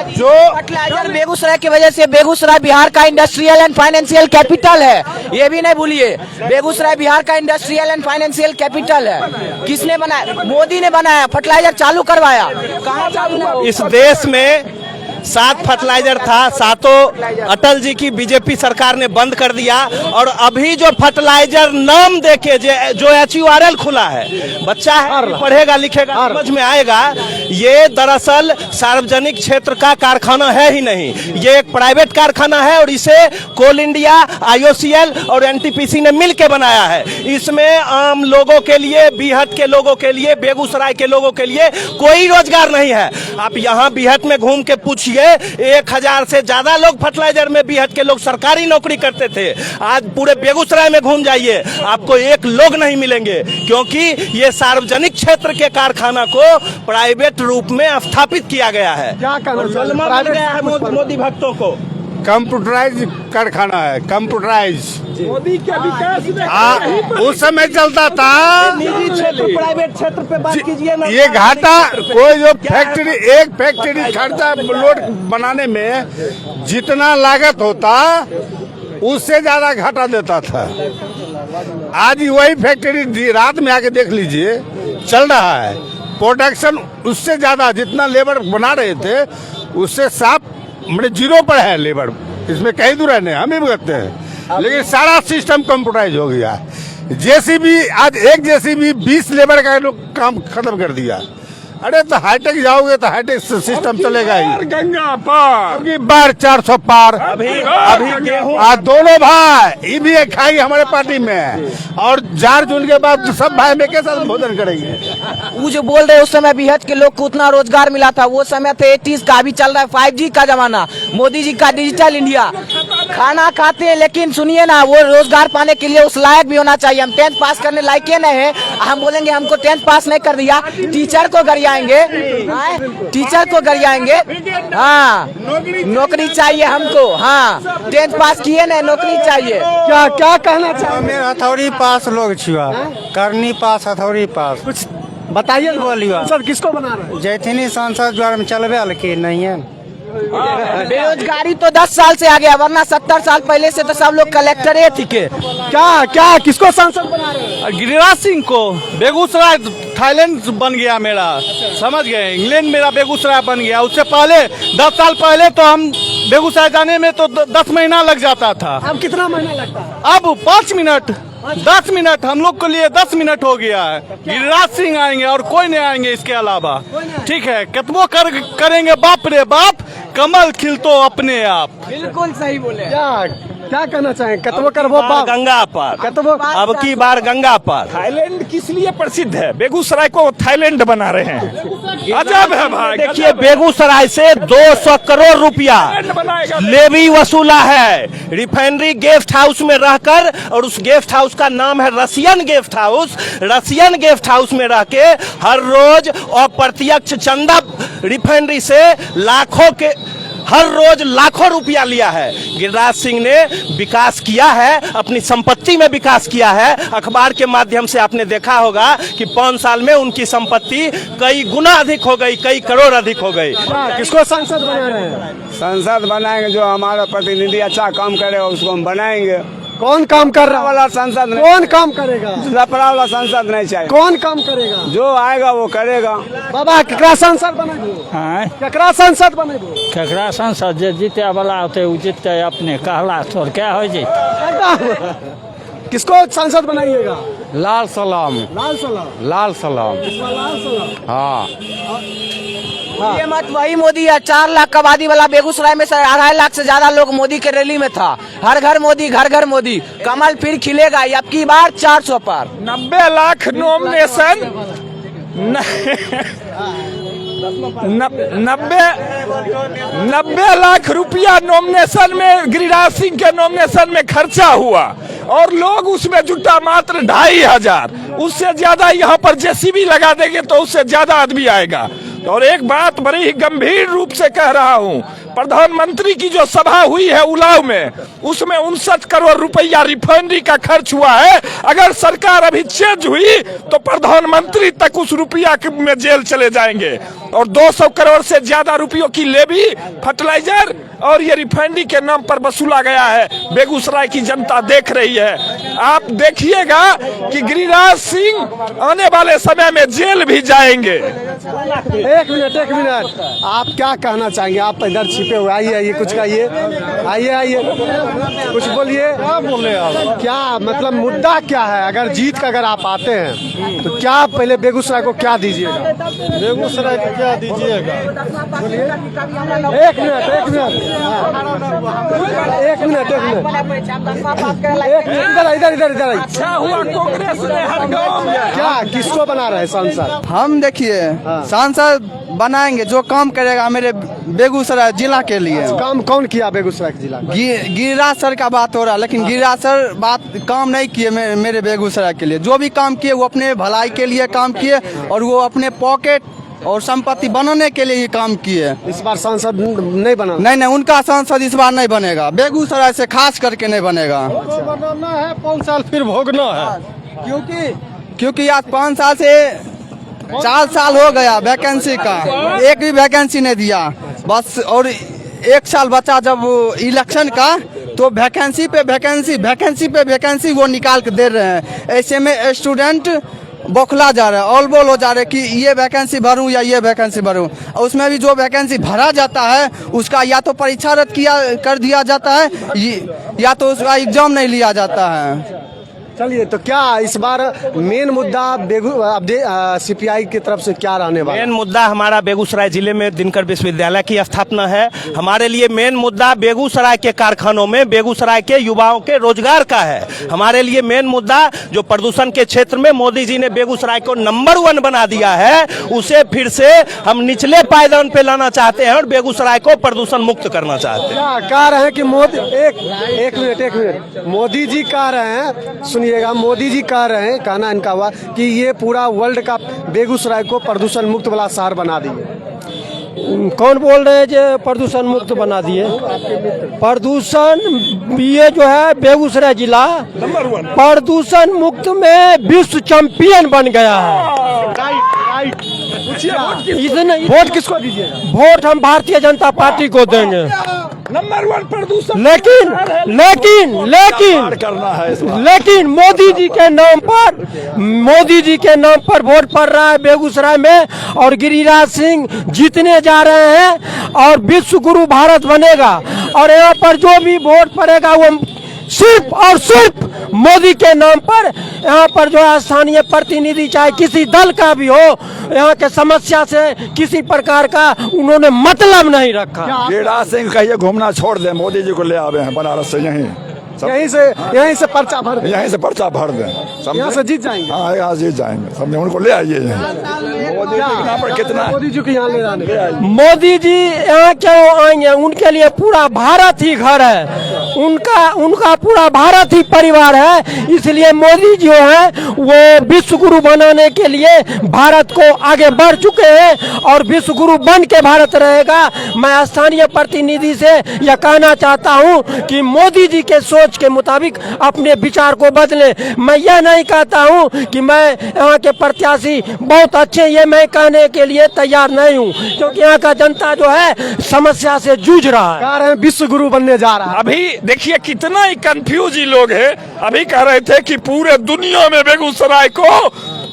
जो फर्टिलाइजर बेगूसराय की वजह से बेगूसराय बिहार का इंडस्ट्रियल एंड फाइनेंशियल कैपिटल है, ये भी नहीं भूलिए। बेगूसराय बिहार का इंडस्ट्रियल एंड फाइनेंशियल कैपिटल है। किसने बनाया? मोदी ने बनाया, फर्टिलाइजर चालू करवाया। कहाँ चालू? इस देश में 7 फर्टिलाइजर था, सातों अटल जी की बीजेपी सरकार ने बंद कर दिया। और अभी जो फर्टिलाइजर नाम देके जो HURL खुला है, बच्चा है, पढ़ेगा लिखेगा, समझ में आएगा, ये दरअसल सार्वजनिक क्षेत्र का कारखाना है ही नहीं, ये एक प्राइवेट कारखाना है। और इसे कोल इंडिया, IOCL और NTPC ने मिलकर बनाया है। इसमें आम लोगों के लिए, बीहट के लोगों के लिए, बेगूसराय के लोगों के लिए कोई रोजगार नहीं है। आप यहाँ बीहट में घूम के पूछिए, 1000 से ज्यादा लोग फर्टिलाइजर में बीहट के लोग सरकारी नौकरी करते थे। आज पूरे बेगूसराय में घूम जाइए, आपको एक लोग नहीं मिलेंगे, क्योंकि ये सार्वजनिक क्षेत्र के कारखाना को प्राइवेट रूप में स्थापित किया गया है। क्या कहना जलमा मिल गया है मोदी भक्तों को। कंप्यूटराइज कारखाना है, कंप्यूटराइज। मोदी के विकास उस समय चलता था, निजी क्षेत्र, प्राइवेट क्षेत्र पे बात कीजिए ना। ये घाटा कोई जो फैक्ट्री, एक फैक्ट्री खर्चा लोड बनाने में जितना लागत होता उससे ज्यादा घाटा देता था। आज वही फैक्ट्री रात में आके देख लीजिए, चल रहा है, प्रोडक्शन उससे ज्यादा, जितना लेबर बना रहे थे उससे साफ मतलब जीरो पर है लेबर। इसमें कहीं दूर है नहीं, हम ही कहते हैं, लेकिन सारा सिस्टम कंप्यूटराइज हो गया। JCB, आज एक JCB 20 लेबर का काम खत्म कर दिया। अरे तो हाईटेक जाओगे तो हाईटेक सिस्टम चलेगा ही। गंगा पार की बार 400 पार अभी गेहूं आज दोनों भाई ये भी एक खाएंगे हमारे पार्टी में, और 4 जून के बाद सब भाई में के साथ भोजन करेंगे। वो जो बोल रहे उस समय बीहट के लोग को उतना रोजगार मिला था, वो समय थे 80s का। अभी चल रहा है 5G का जमाना, मोदी जी का डिजिटल इंडिया। खाना खाते हैं, लेकिन सुनिए ना, वो रोजगार पाने के लिए उस लायक भी होना चाहिए। हम 10th पास करने लायक नहीं है, हम बोलेंगे हमको 10th पास नहीं कर दिया, टीचर को गरियाएंगे, टीचर को गरियाएंगे। हाँ, नौकरी चाहिए हमको। हाँ, 10th पास किए ना, नौकरी चाहिए। क्या क्या कहना चाहिए? हथौड़ी पास लोग छुआ, करनी पास, हथौड़ी पास, कुछ बताइए ना। बोलिए। सर किसको बना रहे हैं? जैथिनी सांसद द्वारा में चलबे हल्की नहीं है। बेरोजगारी तो 10 साल से आ गया, वरना 70 साल पहले से तो सब लोग कलेक्टरे थी के। क्या क्या किसको सांसद बना रहे हैं? गिरिराज सिंह को। बेगूसराय थाईलैंड बन गया मेरा, समझ गए, इंग्लैंड मेरा बेगूसराय बन गया। उससे पहले 10 साल पहले तो हम बेगूसराय जाने में तो 10 महीना लग जाता था। अब कितना महीना लगता है? अब 5 मिनट, 10 मिनट हम लोग के लिए 10 मिनट हो गया है। गिरिराज सिंह आएंगे और कोई नहीं आएंगे इसके अलावा। ठीक है, कितनों करेंगे, बाप रे बाप, कमल खिलतो अपने आप। बिल्कुल सही बोले। क्या कहना चाहें? कतबो कर वो बाप, गंगा पार, कतबो अब की बार गंगा पार। थाईलैंड किस लिए प्रसिद्ध है? बेगूसराय को थाईलैंड बना रहे हैं। अजब है भाई। देखिए, बेगूसराय से 200 करोड़ रुपया लेवी वसूला है रिफाइनरी गेस्ट हाउस में रहकर, और उस गेस्ट हाउस का नाम है Russian guest house. Russian guest house में रह के हर रोज अप्रत्यक्ष चंदा रिफाइनरी से हर रोज लाखों रुपया लिया है। गिरिराज सिंह ने विकास किया है, अपनी संपत्ति में विकास किया है। अखबार के माध्यम से आपने देखा होगा कि 5 साल में उनकी संपत्ति कई गुना अधिक हो गई, कई करोड़ अधिक हो गई। किसको सांसद बना रहे हैं? सांसद बनाएंगे जो हमारा प्रतिनिधि अच्छा काम करेगा उसको हम बनाएंगे। कौन काम कर रहा वाला सांसद नहीं, कौन काम करेगा? लफड़ा वाला सांसद नहीं चाहिए। कौन काम करेगा? जो आएगा वो करेगा। बाबा केकरा सांसद बनेगो? केकरा सांसद बनेगो? केकरा सांसद जे जीते वाला होते उ जीतते अपने कहला छोड़ क्या हो जी। किसको सांसद बनाइएगा? लाल सलाम, लाल सलाम। लाल सलाम। लाल सलाम। हाँ, ये मत वही मोदी है। 4 लाख आबादी वाला बेगूसराय में 2.5 लाख से ज्यादा लोग मोदी के रैली में था। हर घर मोदी, घर घर मोदी। कमल फिर खिलेगा, अब की बार 400 पार। 90 लाख नॉमिनेशन, 90 लाख रुपया नॉमिनेशन में, गिरिराज सिंह के नॉमिनेशन में खर्चा हुआ, और लोग उसमें जुटा मात्र 2,500। उससे ज्यादा यहाँ पर JCB लगा देंगे तो उससे ज्यादा आदमी आएगा। और एक बात बड़ी ही गंभीर रूप से कह रहा हूँ, प्रधानमंत्री की जो सभा हुई है उलाव में, उसमें 59 करोड़ रुपया रिफाइनरी का खर्च हुआ है। अगर सरकार अभी चेंज हुई तो प्रधानमंत्री तक उस रुपया में जेल चले जाएंगे। और 200 करोड़ से ज्यादा रुपयों की लेवी, फर्टिलाइजर और ये रिफाइनरी के नाम पर वसूला गया है। बेगूसराय की जनता देख रही है। आप देखिएगा कि गिरिराज सिंह आने वाले समय में जेल भी जाएंगे। एक मिनट आप क्या कहना चाहेंगे? आप इधर छिपे हुए, आइए आइए, कुछ कहिए, आइए आइए, कुछ बोलिए। क्या मतलब मुद्दा क्या है? अगर जीत कर अगर आप आते हैं तो क्या पहले बेगूसराय को क्या दीजिएगा? बेगूसराय को क्या दीजिएगा? एक मिनट इधर अच्छा हुआ कांग्रेस ने हर गांव में क्या किसको बना रहे हैं सांसद? हम देखिए सांसद बनाएंगे जो काम करेगा मेरे बेगूसराय जिला के लिए। काम कौन किया बेगूसराय के जिला? गिरिराज सर का बात हो रहा है, लेकिन गिरिराज सर बात काम नहीं किए मेरे बेगूसराय के लिए। जो भी काम किए वो अपने भलाई के लिए काम किए और वो अपने पॉकेट और संपत्ति बनाने के लिए ही काम किए। इस बार सांसद नहीं बना? नहीं, उनका सांसद इस बार नहीं बनेगा, बेगूसराय से खास करके नहीं बनेगा। बनाना है 5 साल फिर भोगना है, क्योंकि आज 5 साल से 4 साल हो गया वैकेंसी का, एक भी वैकेंसी नहीं दिया बस। और 1 साल बचा जब इलेक्शन का तो वैकेंसी पे वैकेंसी वो निकाल के दे रहे हैं। ऐसे में स्टूडेंट बौखला जा रहा है, ऑल बोल हो जा रहा है कि ये वैकेंसी भरूं या ये वैकेंसी भरूं। और उसमें भी जो वैकेंसी भरा जाता है उसका या तो परीक्षा रद्द कर दिया जाता है या तो उसका एग्जाम नहीं लिया जाता है। चलिए, तो क्या इस बार मेन मुद्दा सीपीआई की तरफ से क्या रहने वाला? मेन मुद्दा हमारा बेगूसराय जिले में दिनकर विश्वविद्यालय की स्थापना है। हमारे लिए मेन मुद्दा बेगूसराय के कारखानों में बेगूसराय के युवाओं के रोजगार का है। हमारे लिए मेन मुद्दा जो प्रदूषण के क्षेत्र में मोदी जी ने बेगूसराय को नंबर 1 बना दिया है, उसे फिर से हम निचले पायदान पे लाना चाहते हैं और बेगूसराय को प्रदूषण मुक्त करना चाहते हैं। क्या कह रहे हैं कि मोदी एक मिनट मोदी जी कह रहे हैं, सुनिएगा, मोदी जी कह रहे हैं, कहना इनका हुआ कि ये पूरा वर्ल्ड का बेगूसराय को प्रदूषण मुक्त वाला शहर बना दिए। कौन बोल रहे हैं जो प्रदूषण मुक्त बना दिए? प्रदूषण ये जो है बेगूसराय जिला प्रदूषण मुक्त में विश्व चैंपियन बन गया है। इतने वोट किसको दीजिए? वोट हम भारतीय जनता पार्टी को देंगे। नंबर 1 प्रदूषण लेकिन मोदी जी के नाम पर वोट पड़ रहा है बेगूसराय में, और गिरिराज सिंह जीतने जा रहे हैं और विश्व गुरु भारत बनेगा। और यहाँ पर जो भी वोट पड़ेगा वो सिर्फ और सिर्फ मोदी के नाम पर। यहाँ पर जो है स्थानीय प्रतिनिधि चाहे किसी दल का भी हो, यहाँ के समस्या से किसी प्रकार का उन्होंने मतलब नहीं रखा। गिरिराज सिंह कहिए घूमना छोड़ दे, मोदी जी को ले आवे हैं बनारस से, यहीं से पर्चा भर दें, यहीं से पर्चा भर दें, यहाँ से जीत जाएंगे। हाँ, यहाँ जीत जाएंगे, समझे, उनको ले आइए यहाँ। मोदी जी के नाम पर कितना, मोदी जी को यहाँ ले आने, मोदी जी यहाँ क्यों आएंगे? उनके लिए पूरा भारत ही घर है, उनका पूरा भारत ही परिवार है। इसलिए मोदी जो है वो विश्व गुरु बनाने के लिए भारत को आगे बढ़ चुके हैं और विश्व गुरु बन के भारत रहेगा। मैं स्थानीय प्रतिनिधि से यह कहना चाहता हूँ कि मोदी जी के सोच के मुताबिक अपने विचार को बदले। मैं यह नहीं कहता हूँ कि मैं यहाँ के प्रत्याशी बहुत अच्छे, ये मैं कहने के लिए तैयार नहीं हूँ, क्योंकि यहाँ का जनता जो है समस्या से जूझ रहा है। कह रहे हैं विश्व गुरु बनने जा रहा है। अभी देखिए कितना ही कंफ्यूज लोग हैं। अभी कह रहे थे कि पूरे दुनिया में बेगूसराय को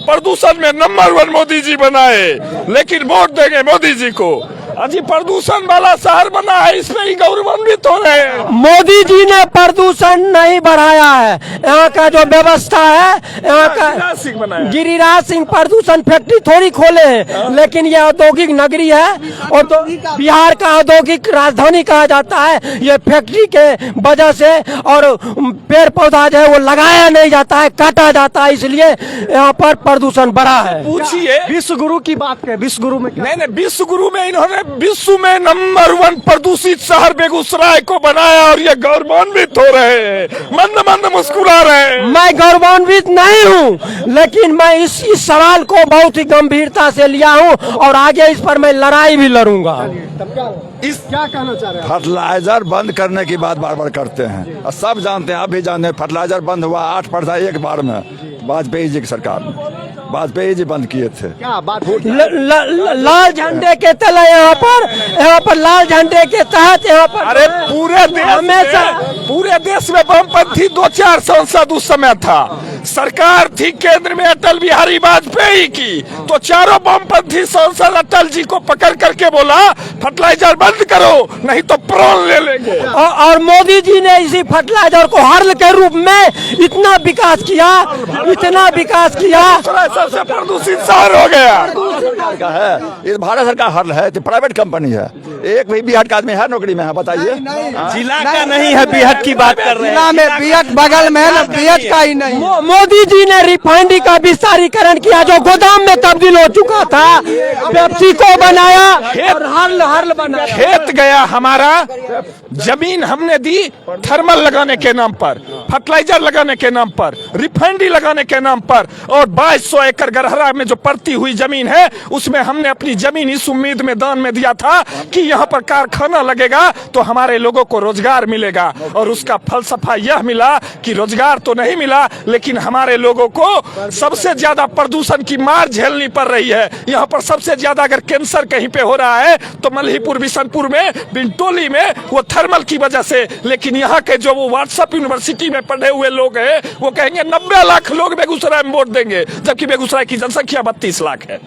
प्रदूषण में नंबर 1 मोदी जी बनाए, लेकिन वोट देंगे मोदी जी को। अजी प्रदूषण वाला शहर बना है, इसमें ही गौरवान्वित हो रहे हैं। मोदी जी ने प्रदूषण नहीं बढ़ाया है। यहाँ का जो व्यवस्था है, यहाँ का गिरिराज सिंह प्रदूषण फैक्ट्री थोड़ी खोले हैं, लेकिन यह औद्योगिक नगरी है और तो बिहार का औद्योगिक राजधानी कहा जाता है। ये फैक्ट्री के वजह से और पेड़ पौधा जो है वो लगाया नहीं जाता है, काटा जाता है, इसलिए यहाँ पर प्रदूषण बढ़ा है। पूछिए विश्व गुरु की बात करें, विश्व गुरु में नहीं, विश्व गुरु में इन्होंने विश्व में नंबर 1 प्रदूषित शहर बेगूसराय को बनाया और ये गौरवान्वित हो रहे हैं, मंद मुस्कुरा रहे हैं। मैं गौरवान्वित नहीं हूँ, लेकिन मैं इस सवाल को बहुत ही गंभीरता से लिया हूँ और आगे इस पर मैं लड़ाई भी लड़ूंगा। क्या कहना चाह रहे हैं? फर्टिलाइजर बंद करने की बात बार बार करते हैं और सब जानते हैं, आप भी जानते हैं, फर्टिलाइजर बंद हुआ 8% एक बार में वाजपेयी जी की सरकार में। वाजपेयी जी बंद किए थे। क्या बात लाल झंडे के तले यहाँ पर लाल झंडे के तहत यहाँ पर अरे पूरे देश में वामपंथी 2-4 सांसद उस समय था। सरकार थी केंद्र में अटल बिहारी वाजपेयी की, तो चारों वामपंथी सांसद अटल जी को पकड़ करके बोला फर्टिलाइजर बंद करो नहीं तो प्राण ले लेंगे। और मोदी जी ने इसी फर्टिलाइजर को हर्ल के रूप में इतना विकास किया सबसे प्रदूषित शहर हो गया। सरकार का है, ये भारत सरकार हर्ल है, तो प्राइवेट कंपनी है। एक भी बिहार का आदमी है नौकरी में है, बताइए। जिला का नहीं है, बिहट की बात कर रहे हैं। जिला में बिहट बगल में है ना, बिहट का ही नहीं। मोदी जी ने रिफाइनरी का विस्तारीकरण किया जो गोदाम में तब्दील हो चुका था, पेप्सी को बनाया और हर्ल बनाया। खेत गया हमारा, जमीन हमने दी थर्मल लगाने के नाम पर, फर्टिलाइजर लगाने के नाम पर, रिफाइनरी लगाने के नाम पर, और 2200 एकड़ गरहरा में जो पड़ती हुई जमीन है उसमें हमने अपनी जमीन इस उम्मीद में दान में दिया था कि यहाँ पर कारखाना लगेगा तो हमारे लोगों को रोजगार मिलेगा। और उसका फलसफा यह मिला कि रोजगार तो नहीं मिला, लेकिन हमारे लोगों को सबसे ज्यादा प्रदूषण की मार झेलनी पड़ रही है। यहाँ पर सबसे ज्यादा अगर कैंसर कहीं पे हो रहा है तो मल्हीपुर बिशनपुर में बिंटोली में वो थर्मल की वजह से। लेकिन यहाँ के जो वो व्हाट्सएप यूनिवर्सिटी में पढ़े हुए लोग हैं वो कहेंगे 90 लाख लोग बेगूसराय में वोट देंगे, जबकि बेगूसराय की जनसंख्या 32 लाख है।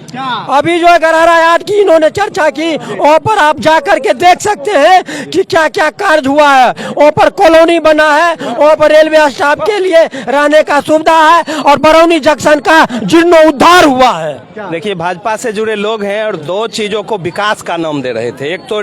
अभी जो गरहरा यार्ड की इन्होंने चर्चा की, वहाँ पर आप जा करके देख सकते हैं कि क्या क्या कार्य हुआ है। वहाँ पर कॉलोनी बना है, वहाँ पर रेलवे स्टाफ के लिए रहने का सुविधा है और बरौनी जंक्शन का जीर्णोद्धार हुआ है। देखिए, भाजपा से जुड़े लोग हैं और दो चीजों को विकास का नाम दे रहे थे। एक तो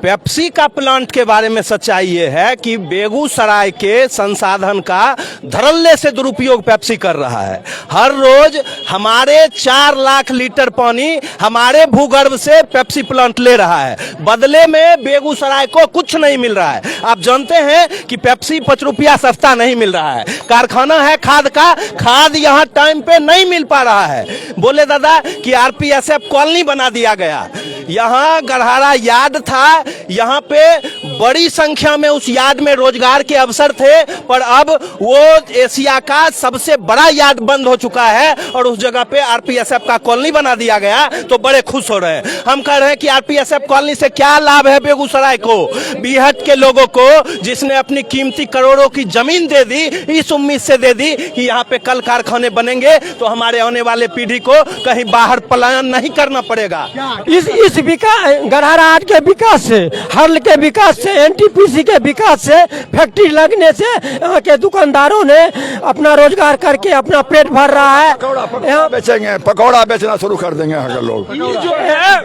पेप्सी का प्लांट के बारे में सच्चाई ये है कि बेगूसराय के संसाधन का धड़ल्ले से दुरुपयोग पेप्सी कर रहा है। हर रोज हमारे 4 लाख लीटर पानी हमारे भूगर्भ से पेप्सी प्लांट ले रहा है, बदले में बेगूसराय को कुछ नहीं मिल रहा है। आप जानते हैं कि पेप्सी 5 रुपया सस्ता नहीं मिल रहा है। कारखाना है खाद का, खाद यहाँ टाइम पे नहीं मिल पा रहा है। बोले दादा कि आरपीएसएफ कॉलोनी बना दिया गया। यहाँ गरहारा यार्ड था, यहाँ पे बड़ी संख्या में उस यार्ड में रोजगार के अवसर थे, पर अब वो एशिया का सबसे बड़ा यार्ड बंद हो चुका है और उस जगह पे आरपीएसएफ का कॉलोनी बना दिया गया, तो बड़े खुश हो रहे हैं। हम कह रहे हैं कि आरपीएसएफ कॉलोनी से क्या लाभ है बेगूसराय को, बिहट के लोगों को, जिसने अपनी कीमती करोड़ों की जमीन दे दी, इस उम्मीद से दे दी कि यहाँ पे कल कारखाने बनेंगे तो हमारे आने वाले पीढ़ी को कहीं बाहर पलायन नहीं करना पड़ेगा। इस गरहरा हाट के विकास से, हर्ल के विकास से, एनटीपीसी के विकास से, फैक्ट्री लगने से यहाँ के दुकानदारों ने अपना रोजगार करके अपना पेट भर रहा है। पकौड़ा बेचेंगे, पकौड़ा बेचना शुरू कर देंगे यहाँ के लोग। जो है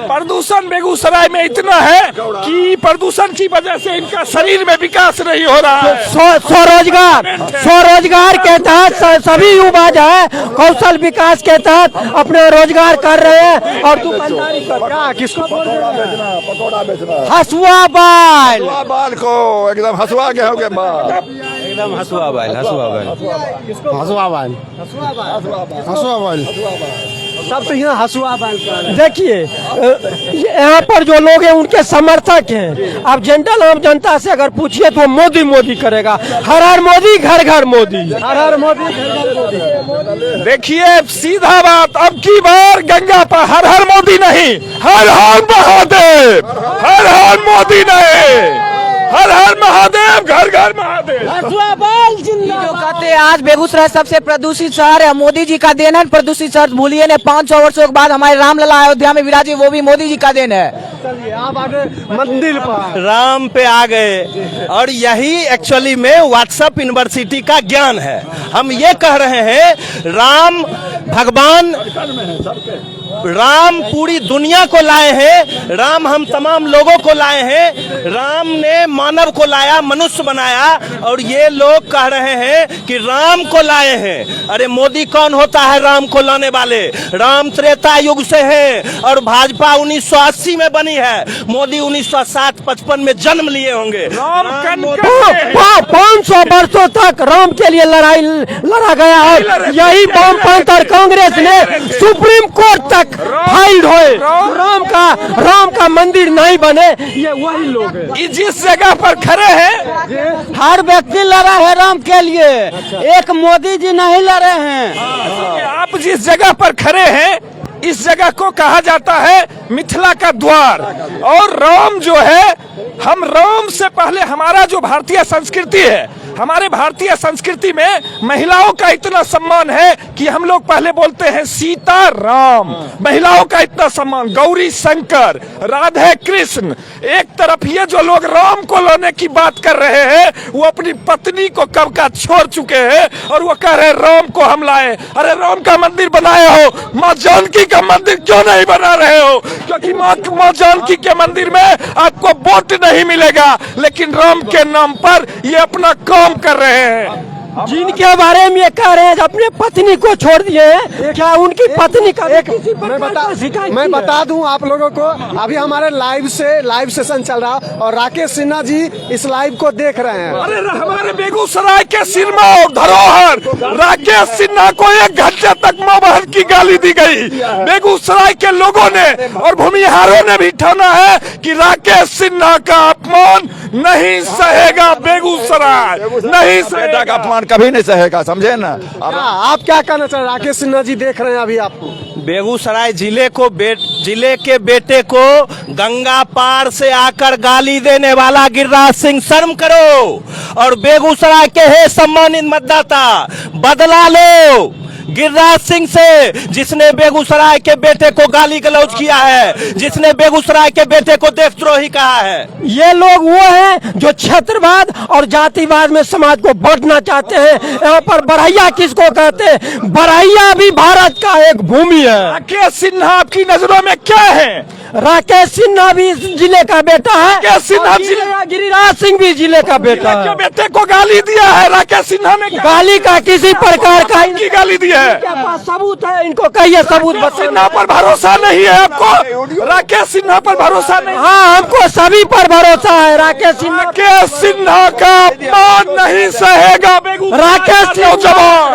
प्रदूषण बेगूसराय में इतना है कि प्रदूषण की वजह से इनका शरीर में विकास नहीं हो रहा है। स्वरोजगार के तहत सभी युवा जो है कौशल विकास के तहत अपना रोजगार कर रहे हैं और दुकानदारी पकौड़ा बेचना, हसुआ बाल को एकदम हसुआ के हो गए, एकदम हसुआ बाल सब तो यहाँ हसुआ बाल। देखिए, यहाँ पर जो लोग हैं उनके समर्थक हैं। आप जनरल आम जनता से अगर पूछिए तो मोदी मोदी करेगा, हर हर मोदी, घर घर मोदी, हर हर मोदी, घर घर मोदी। देखिए सीधा बात, अब की बार गंगा पर हर हर मोदी नहीं, हर हर महादेव, हर हर मोदी नहीं, हर हर महादेव, घर घर महादेव। जो कहते हैं आज बेगूसराय सबसे प्रदूषित शहर है, मोदी जी का देन है प्रदूषित शहर। भूलिए ने 500 वर्षों के बाद हमारे रामलला अयोध्या में विराजे, वो भी मोदी जी का देन है। आप आगे मंदिर पर राम पे आ गए, और यही एक्चुअली में व्हाट्सएप यूनिवर्सिटी का ज्ञान है। हम ये कह रहे हैं, राम भगवान, राम पूरी दुनिया को लाए हैं, राम हम तमाम लोगों को लाए हैं, राम ने मानव को लाया, मनुष्य बनाया, और ये लोग कह रहे हैं कि राम को लाए हैं। अरे मोदी कौन होता है राम को लाने वाले? राम त्रेता युग से हैं और भाजपा 1980 में बनी है, मोदी 1960-55 में जन्म लिए होंगे। 500 वर्षों तक राम के लिए लड़ा गया है। यही वामपंथ और कांग्रेस ने सुप्रीम कोर्ट तक तक फाइल होए, राम का मंदिर नहीं बने, ये वही लोग हैं। जिस जगह पर खड़े हैं हर व्यक्ति लड़ा है राम के लिए, एक मोदी जी नहीं लड़े हैं। आप जिस जगह पर खड़े हैं इस जगह को कहा जाता है मिथिला का द्वार। और राम जो है, हम राम से पहले हमारा जो भारतीय संस्कृति है, हमारे भारतीय संस्कृति में महिलाओं का इतना सम्मान है कि हम लोग पहले बोलते हैं सीता राम, महिलाओं का इतना सम्मान, गौरी शंकर, राधे कृष्ण। एक तरफ ये जो लोग राम को लाने की बात कर रहे हैं वो अपनी पत्नी को कब का छोड़ चुके हैं और वो कह रहे हैं राम को हम लाए। अरे राम का मंदिर बनाए हो, माँ जानकी का मंदिर क्यों नहीं बना रहे हो? क्योंकि माँ जानकी के मंदिर में आपको वोट नहीं मिलेगा, लेकिन राम के नाम पर ये अपना काम कर रहे हैं। जिनके बारे में ये कह रहे हैं अपने पत्नी को छोड़ दिए हैं, क्या उनकी पत्नी का मैं बता दूं आप लोगों को, अभी हमारे लाइव सेशन चल रहा और राकेश सिन्हा जी इस लाइव को देख रहे हैं। अरे हमारे बेगूसराय के सिरमौर धरोहर राकेश सिन्हा को 1 घंटे तक माँ बहन की गाली दी गई। बेगूसराय के लोगों ने और भूमिहारों ने भी ठाना है कि राकेश सिन्हा का अपमान नहीं सहेगा बेगूसराय, नहीं सहेगा का अपमान कभी नहीं सहेगा, समझे ना। आप क्या कहना चाह रहे हैं? राकेश सिन्हा जी देख रहे हैं अभी आपको। बेगूसराय जिले के बेटे को गंगा पार से आकर गाली देने वाला गिरिराज सिंह, शर्म करो। और बेगूसराय के हे सम्मानित मतदाता, बदला लो गिरिराज सिंह से, जिसने बेगूसराय के बेटे को गाली गलौज किया है, जिसने बेगूसराय के बेटे को देशद्रोही कहा है। ये लोग वो हैं जो क्षेत्रवाद और जातिवाद में समाज को बांटना चाहते हैं। यहाँ पर बरैया किसको कहते हैं? बरैया भी भारत का एक भूमि है। राकेश सिन्हा आपकी नजरों में क्या है? राकेश सिन्हा भी इस जिले का बेटा है, गिरिराज सिंह भी जिले का बेटा है। बेटे को गाली दिया है राकेश सिन्हा ने, गाली का किसी प्रकार का की गाली दी है? इनके पास सबूत है, इनको कहिए सबूत। सिन्हा पर भरोसा नहीं है आपको? राकेश सिन्हा पर भरोसा नहीं? हाँ, हमको सभी पर भरोसा है। राकेश सिन्हा का अपमान नहीं सहेगा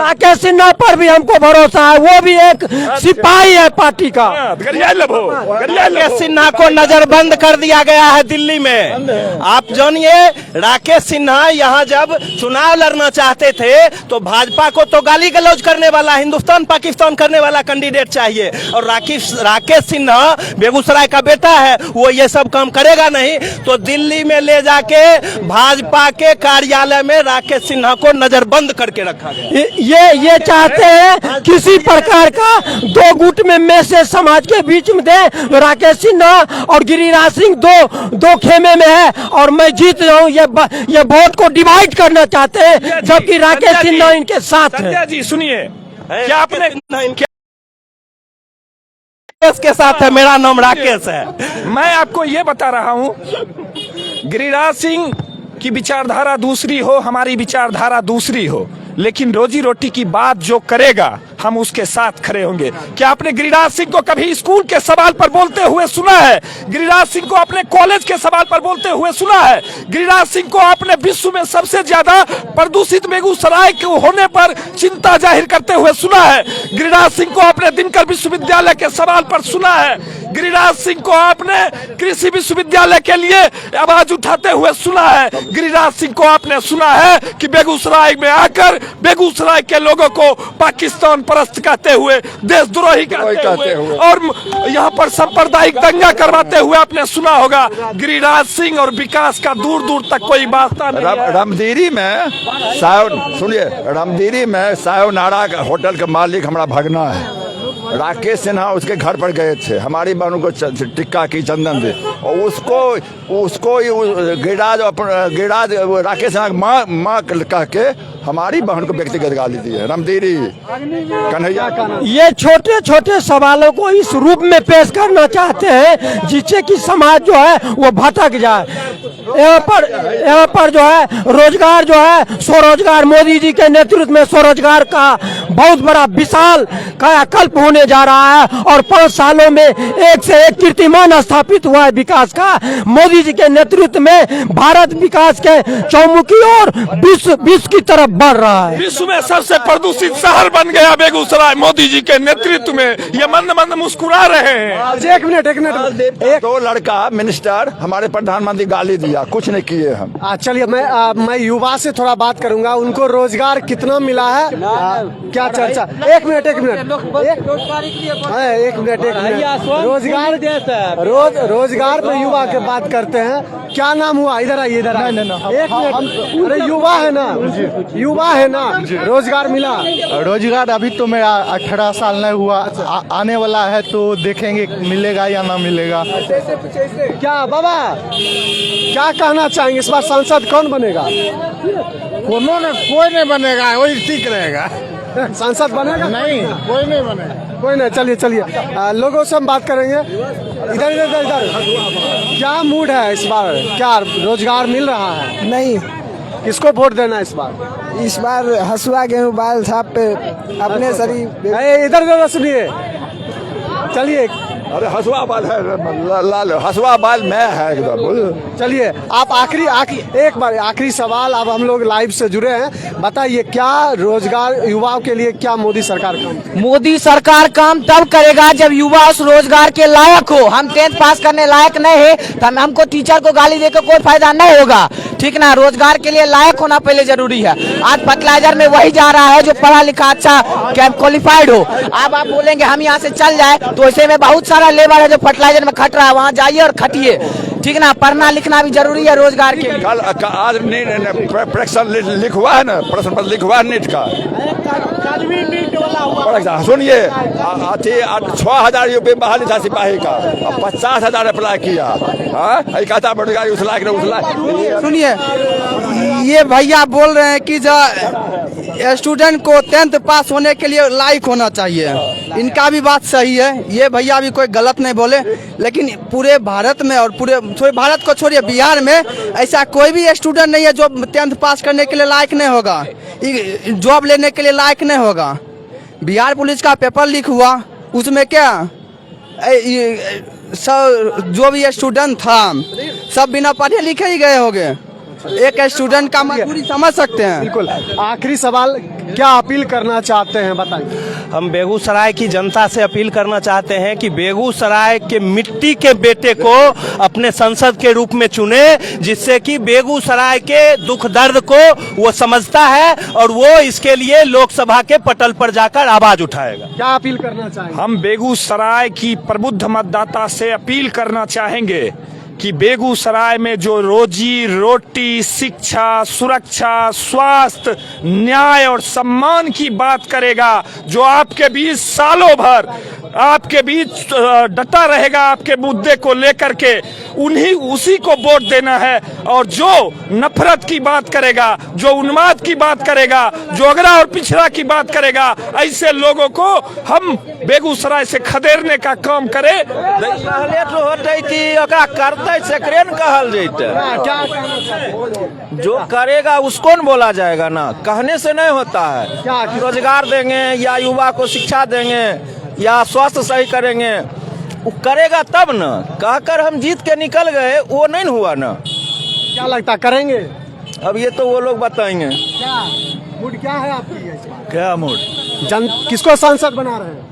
राकेश सिन्हा पर भी हमको भरोसा है, वो भी एक सिपाही है पार्टी का। राकेश सिन्हा को नजरबंद कर दिया गया है दिल्ली में। आप जानिए, राकेश सिन्हा यहाँ जब चुनाव लड़ना चाहते थे तो भाजपा को तो गाली गलौज करने वाला, हिंदुस्तान पाकिस्तान करने वाला कैंडिडेट चाहिए। और राकेश सिन्हा बेगूसराय का बेटा है, वो ये सब काम करेगा नहीं, तो दिल्ली में ले जाके भाजपा के कार्यालय में राकेश सिन्हा को नजरबंद करके रखा गया। ये चाहते हैं किसी प्रकार का दो गुट में मैसेज समाज के बीच में दे। राकेश सिन्हा और गिरिराज सिंह दो खेमे में है और मैं जीत जाऊं, ये वोट को डिवाइड करना चाहते हैं, जबकि राकेश सिन्हा इनके साथ है। जी सुनिए, क्या आपने के साथ है? मेरा नाम राकेश है। मैं आपको ये बता रहा हूं, गिरिराज सिंह की विचारधारा दूसरी हो, हमारी विचारधारा दूसरी हो, लेकिन रोजी रोटी की बात जो करेगा हम उसके साथ खड़े होंगे। क्या आपने गिरिराज सिंह को कभी स्कूल के सवाल पर बोलते हुए सुना है? गिरिराज सिंह को अपने कॉलेज के सवाल पर बोलते हुए सुना है? गिरिराज सिंह को आपने विश्व में सबसे ज्यादा प्रदूषित बेगूसराय के होने पर चिंता जाहिर करते हुए सुना है? गिरिराज सिंह को आपने दिनकर विश्वविद्यालय के सवाल पर सुना है? गिरिराज सिंह को आपने कृषि विश्वविद्यालय के लिए आवाज उठाते हुए सुना है? गिरिराज सिंह को आपने सुना है कि बेगूसराय में आकर बेगूसराय के लोगों को पाकिस्तान परस्त कहते हुए, देशद्रोही कहते हुए और यहाँ पर सांप्रदायिक दंगा करवाते हुए आपने सुना होगा? गिरिराज सिंह और विकास का दूर दूर तक कोई वास्ता नहीं। रामदीरी में सुनिए, रामदीरी में सायोनारा होटल के मालिक हमारा भगना है। राकेश सिन्हा उसके घर पर गए थे, हमारी बहनों को टिक्का की, चंदन दे, और उसको गिरिराज राकेश सिन्हा माँ कह के हमारी बहन को व्यक्तिगत गाली दी है। रामदीरी कन्हैया, ये छोटे छोटे सवालों को इस रूप में पेश करना चाहते हैं जिससे कि समाज जो है वो भटक जाए। यहाँ पर जो है रोजगार जो है, स्वरोजगार, मोदी जी के नेतृत्व में स्वरोजगार का बहुत बड़ा विशाल कायाकल्प होने जा रहा है और 5 सालों में एक से एक कीर्तिमान स्थापित हुआ है विकास का। मोदी जी के नेतृत्व में भारत विकास के चौमुखी और विश्व की तरफ बढ़ रहा है। विश्व में सबसे प्रदूषित शहर बन गया बेगूसराय मोदी जी के नेतृत्व में। ये मंद मंद मुस्कुरा रहे हैं। एक मिनट दो लड़का मिनिस्टर हमारे प्रधानमंत्री गाली दिया, कुछ नहीं किए हम। चलिए मैं युवा से थोड़ा बात करूंगा, उनको रोजगार कितना मिला है, क्या चर्चा। एक मिनट रोजगार पे युवा के बात करते हैं। क्या नाम हुआ? इधर आइए, इधर आइए। एक मिनट, अरे युवा है ना, रोजगार मिला? रोजगार अभी तो मैं 18 साल नहीं हुआ, आने वाला है तो देखेंगे मिलेगा या ना मिलेगा। क्या बाबा क्या कहना चाहेंगे, इस बार सांसद कौन बनेगा? कोई नहीं बनेगा, वही ठीक रहेगा। सांसद बनेगा? नहीं, कोई नहीं बनेगा। कोई नहीं। चलिए लोगों से हम बात करेंगे। इधर क्या मूड है इस बार? क्या रोजगार मिल रहा है? नहीं, किसको वोट देना है इस बार? इस बार हसुआ गेहूँ बाल साहब पे अपने शरीर। इधर सुनिए, चलिए। अरे हसुआ बाल है, लाल हसुआ बाल मैं है एकदम। चलिए आप आखिरी सवाल। अब हम लोग लाइव से जुड़े हैं, बताइए क्या रोजगार युवाओं के लिए क्या मोदी सरकार काम? मोदी सरकार काम तब करेगा जब युवा उस रोजगार के लायक हो। हम 10th पास करने लायक नहीं है तो हमको टीचर को गाली देकर कोई फायदा नहीं होगा, ठीक ना। रोजगार के लिए लायक होना पहले जरूरी है। आज फर्टिलाइजर में वही जा रहा है जो पढ़ा लिखा अच्छा क्वालिफाइड हो। अब आप बोलेंगे हम यहाँ से चल जाए, तो ऐसे में बहुत सारा लेबर है जो फर्टिलाइजर में खट रहा है, वहाँ जाइए और खटिए, ठीक ना। पढ़ना लिखना भी जरूरी है रोजगार के लिए। आज परीक्षा लिखवा है ना, प्रश्न पत्र लिखवा है नीट का। सुनिए, 6,000 रुपये बहाली था सिपाही का, 50,000 अप्लाई किया। कहता बेरोजगारी उस लायक उस लायक। सुनिए, ये भैया बोल रहे हैं कि जो स्टूडेंट को 10th पास होने के लिए लायक होना चाहिए, इनका भी बात सही है। ये भैया भी कोई गलत नहीं बोले, लेकिन पूरे भारत में और पूरे भारत को छोड़िए, बिहार में ऐसा कोई भी स्टूडेंट नहीं है जो 10th पास करने के लिए लायक नहीं होगा, जॉब लेने के लिए लायक नहीं होगा। बिहार पुलिस का पेपर लीक हुआ, उसमें क्या सब जो भी स्टूडेंट था सब बिना पढ़े लिखे ही गए होंगे। एक स्टूडेंट का मजबूरी समझ सकते हैं। बिल्कुल। आखिरी सवाल, क्या अपील करना चाहते हैं, बताइए। हम बेगूसराय की जनता से अपील करना चाहते हैं कि बेगूसराय के मिट्टी के बेटे को अपने संसद के रूप में चुने, जिससे कि बेगूसराय के दुख दर्द को वो समझता है और वो इसके लिए लोकसभा के पटल पर जाकर आवाज उठाएगा। क्या अपील करना चाहेंगे? हम बेगूसराय की प्रबुद्ध मतदाता से अपील करना चाहेंगे कि बेगूसराय में जो रोजी रोटी, शिक्षा, सुरक्षा, स्वास्थ्य, न्याय और सम्मान की बात करेगा, जो आपके बीच सालों भर आपके बीच डटा रहेगा आपके मुद्दे को लेकर के, उसी को वोट देना है। और जो नफरत की बात करेगा, जो उन्माद की बात करेगा, जो अगड़ा और पिछड़ा की बात करेगा, ऐसे लोगों को हम बेगूसराय से खदेड़ने का काम करे। पहले तो होते कि करते सेक्रेन कहल जैते, जो करेगा उसको न बोला जाएगा ना, कहने से नहीं होता है। रोजगार देंगे या युवा को शिक्षा देंगे या स्वास्थ्य सही करेंगे, वो करेगा तब न। कहकर हम जीत के निकल गए, वो नहीं हुआ ना। क्या लगता करेंगे? अब ये तो वो लोग बताएंगे। क्या मूड क्या है आपकी? क्या मूड? किसको सांसद बना रहे हैं?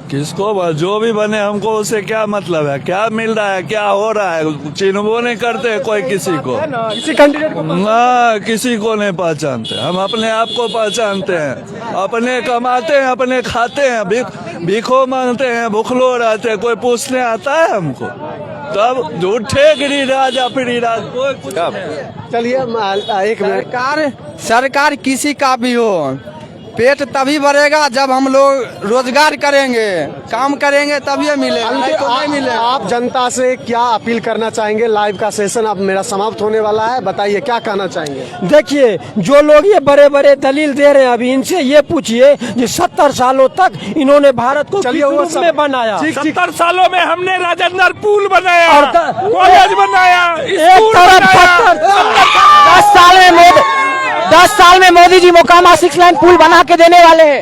किसको जो भी बने, हमको उससे क्या मतलब है? क्या मिल रहा है, क्या हो रहा है, चिन्हबो नहीं करते कोई किसी को। किसी कैंडिडेट को ना, किसी को नहीं पहचानते। हम अपने आप को पहचानते हैं, अपने कमाते हैं, अपने खाते हैं, भीखो मांगते हैं, भूखलो रहते हैं, कोई पूछने आता है हमको? तब झूठे गिरिराज अपरिराज कोई कुछ नहीं। चलिए एक मिनट। सरकार किसी का भी हो, पेट तभी भरेगा जब हम लोग रोजगार करेंगे, काम करेंगे, तभी मिलेगा, नहीं तो नहीं मिलेगा। आप जनता से क्या अपील करना चाहेंगे? लाइव का सेशन अब मेरा समाप्त होने वाला है, बताइए क्या कहना चाहेंगे? देखिए, जो लोग ये बड़े बड़े दलील दे रहे हैं, अभी इनसे ये पूछिए कि 70 सालों तक इन्होंने भारत को किस रूप में बनाया। 70 सालों में हमने राजेंद्र पुल बनाया और कॉलेज बनाया, एक तरफ 10 साल में 10 साल में मोदी जी मोकामा 6 लाइन पुल बना के देने वाले हैं।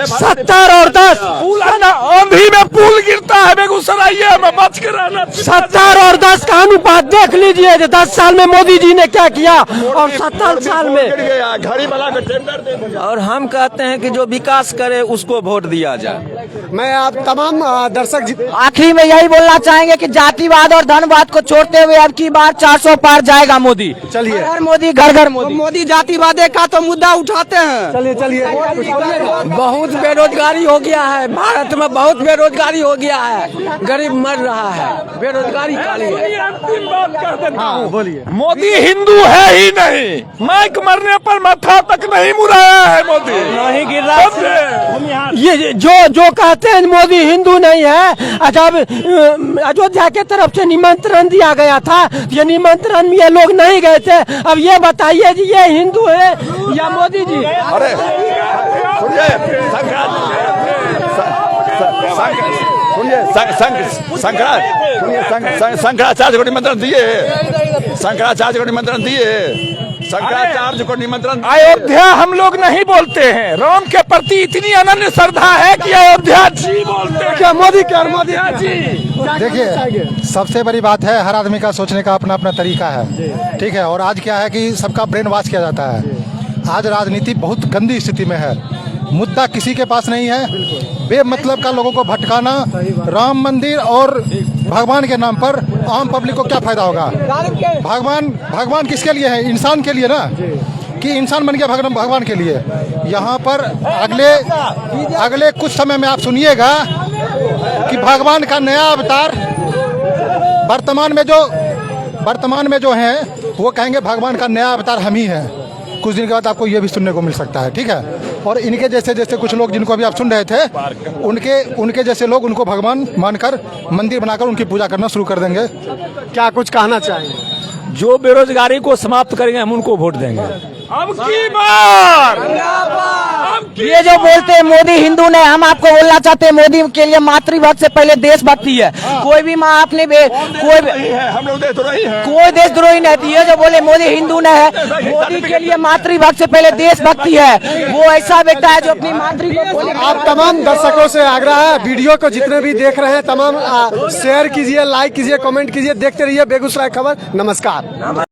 70 और 10 पुल है ना, आंधी में पुल गिरता है बेगूसराय में, बच के रहना। 70 और 10 का अनुपात देख लीजिए, 10 साल में मोदी जी ने क्या किया और 70 साल में। घड़ी बना के टेंडर दे दिया। और हम कहते हैं कि जो विकास करे उसको वोट दिया जाए। मैं आप तमाम दर्शक आखिरी में यही बोलना चाहेंगे कि जातिवाद और धनवाद को छोड़ते हुए अब की बार 400 पार जाएगा मोदी। चलिए। घर मोदी, घर घर मोदी। मोदी जातिवाद का तो मुद्दा उठाते हैं। चलिए चलिए बहुत बेरोजगारी हो गया है भारत में, बहुत बेरोजगारी हो गया है, गरीब मर रहा है, बेरोजगारी काली है। अंतिम बात कह देता हूँ, बोलिए। मोदी हिंदू है ही नहीं, माइक मरने पर माथा तक नहीं मुड़ाया है मोदी, नहीं गिर रहा। समझे? ये जो कहते हैं मोदी हिंदू नहीं है, जब अयोध्या के तरफ से निमंत्रण दिया गया था, ये निमंत्रण में ये लोग नहीं गए थे। अब ये बताइए जी, ये हिंदू है या मोदी जी? अरे सुनिए, शंकराचार्य को निमंत्रण दिए, शंकराचार्य को निमंत्रण दिए, शंकराचार्य को निमंत्रण। अयोध्या हम लोग नहीं बोलते हैं, राम के प्रति इतनी अनन्य श्रद्धा है कि अयोध्या जी बोलते हैं। क्या मोदी क्या मोदी जी देखिए, सबसे बड़ी बात है हर आदमी का सोचने का अपना अपना तरीका है, ठीक है। और आज क्या है कि सबका ब्रेन वॉश किया जाता है। आज राजनीति बहुत गंदी स्थिति में है, मुद्दा किसी के पास नहीं है, बेमतलब का लोगों को भटकाना, राम मंदिर और भगवान के नाम पर आम पब्लिक को क्या फायदा होगा? भगवान किसके लिए है? इंसान के लिए ना, कि इंसान बन गया भगवान के लिए। यहाँ पर अगले कुछ समय में आप सुनिएगा कि भगवान का नया अवतार वर्तमान में जो है वो कहेंगे भगवान का नया अवतार हम ही हैं। कुछ दिन के बाद आपको ये भी सुनने को मिल सकता है, ठीक है। और इनके जैसे कुछ लोग जिनको अभी आप सुन रहे थे, उनके जैसे लोग उनको भगवान मानकर मंदिर बनाकर उनकी पूजा करना शुरू कर देंगे। क्या कुछ कहना चाहेंगे? जो बेरोजगारी को समाप्त करेंगे हम उनको वोट देंगे। अब की बार ये जो बोलते हैं मोदी हिंदू ने, हम आपको बोलना चाहते हैं मोदी के लिए मातृभक्त से पहले देशभक्ति है। कोई भी माँ अपने हम लोग देशद्रोही हैं। कोई देशद्रोही नहीं थी। ये जो बोले मोदी हिंदू ने है, मोदी के लिए मातृभक्त से पहले देशभक्ति है। वो ऐसा व्यक्ति है जो अपनी मातृ को। आप तमाम दर्शकों से आग्रह है, वीडियो को जितने भी देख रहे हैं तमाम शेयर कीजिए, लाइक कीजिए, कमेंट कीजिए, देखते रहिए बेगूसराय खबर। नमस्कार।